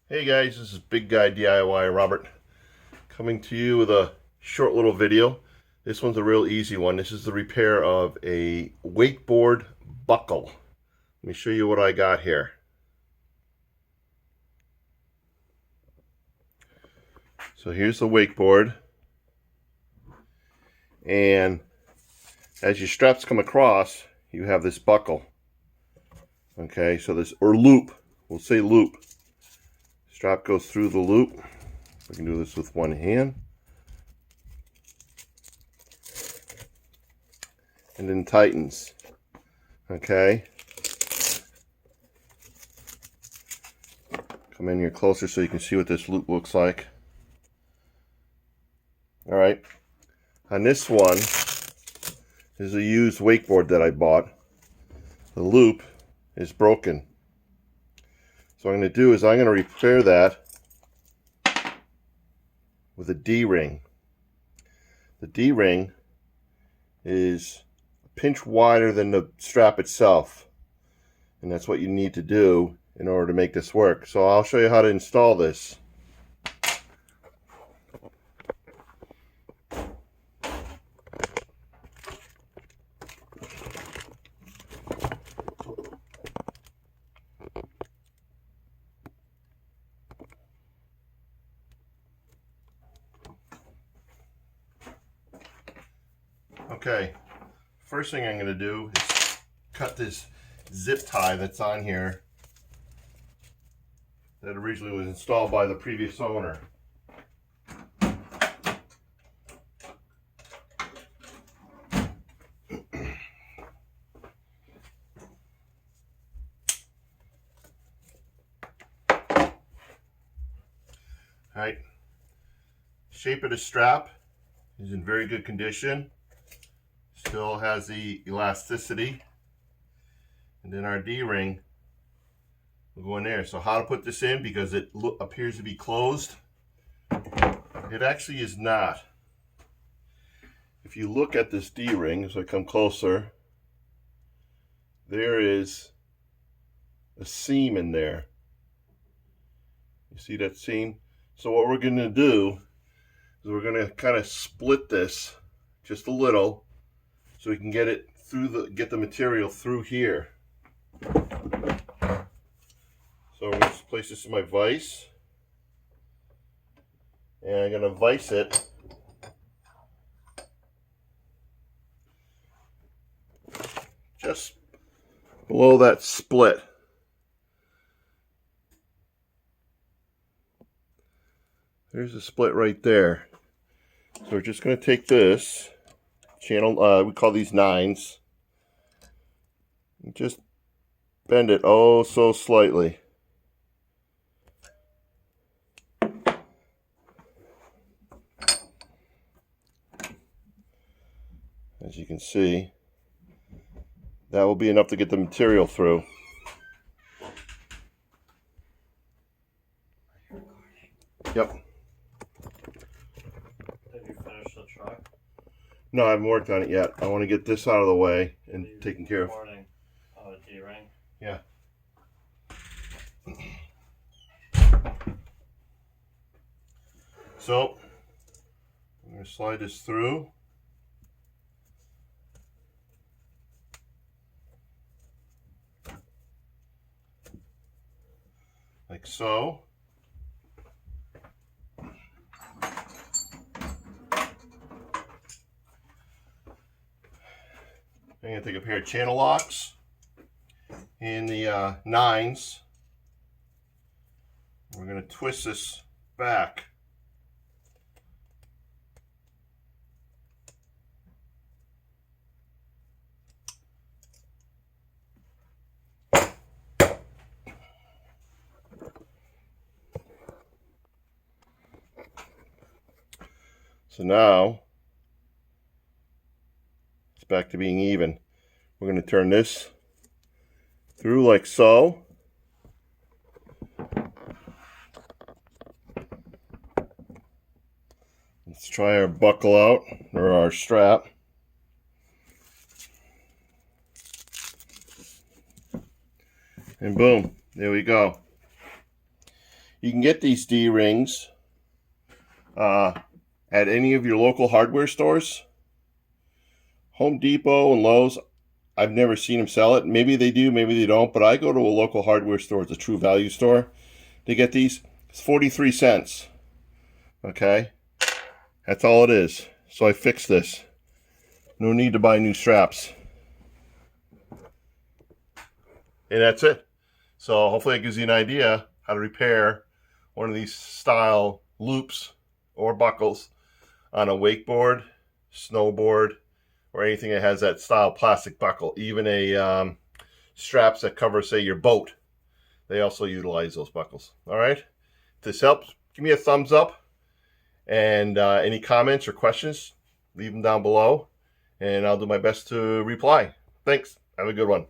Hey guys, this is Big Guy DIY Robert coming to you with a short little video. This one's a real easy one. This is the repair of a wakeboard buckle. Let me show you what I got here. So here's the wakeboard, and as your straps come across, you have this buckle. Okay, so this, or loop, we'll say loop. Strap goes through the loop. We can do this with one hand. And then tightens. Okay. Come in here closer so you can see what this loop looks like. Alright. On this one is a used wakeboard that I bought. The loop is broken. So what I'm going to do is I'm going to repair that with a D-ring. The D-ring is a pinch wider than the strap itself, and that's what you need to do in order to make this work. So I'll show you how to install this. Okay, first thing I'm going to do is cut this zip tie that's on here that originally was installed by the previous owner. Alright, shape of the strap is in very good condition. Still has the elasticity, and then our D-ring will go in there. So how to put this in, because it appears to be closed, it actually is not. If you look at this D-ring, as I come closer, there is a seam in there. You see that seam? So what we're going to do is we're going to kind of split this just a little, so we can get it through get the material through here. So I'm going to place this in my vise, and I'm going to vise it just below that split. There's a split right there. So we're just going to take this channel, we call these nines, and just bend it oh so slightly. As you can see, that will be enough to get the material through. Yep. Have you finished the truck? No, I haven't worked on it yet. I want to get this out of the way and taken care of. Oh, a D-ring? Yeah. So, I'm going to slide this through. Like so. I'm going to take a pair of channel locks in the nines. We're going to twist this back. So now it's back to being even. We're going to turn this through like so. Let's try our buckle out, or our strap. And boom, there we go. You can get these D-rings at any of your local hardware stores. Home Depot and Lowe's, I've never seen them sell it. Maybe they do, maybe they don't, but I go to a local hardware store. It's a True Value store. To get these, it's 43 cents. Okay? That's all it is. So I fixed this. No need to buy new straps. And that's it. So hopefully it gives you an idea how to repair one of these style loops or buckles on a wakeboard, snowboard, or anything that has that style plastic buckle. Even a straps that cover, say, your boat. They also utilize those buckles. All right? If this helps, give me a thumbs up. And any comments or questions, leave them down below. And I'll do my best to reply. Thanks. Have a good one.